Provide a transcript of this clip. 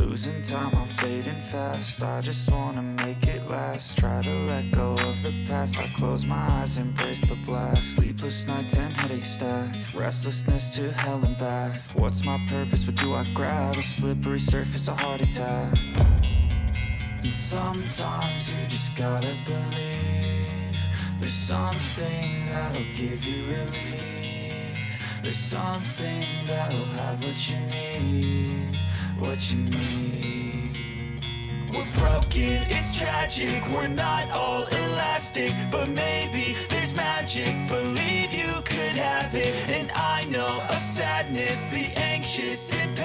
Losing time, I'm fading fast. I just wanna make it last. Try to let go of the past. I close my eyes, embrace the blast. Sleepless nights and headaches stack. Restlessness to hell and back. What's my purpose? What do I grab? A slippery surface, a heart attack. And sometimes you just gotta believe there's something that'll give you relief. There's something that'll have what you need. What you need. We're broken, it's tragic. We're not all elastic, but maybe there's magic. Believe you could have it. And I know of sadness, the anxious and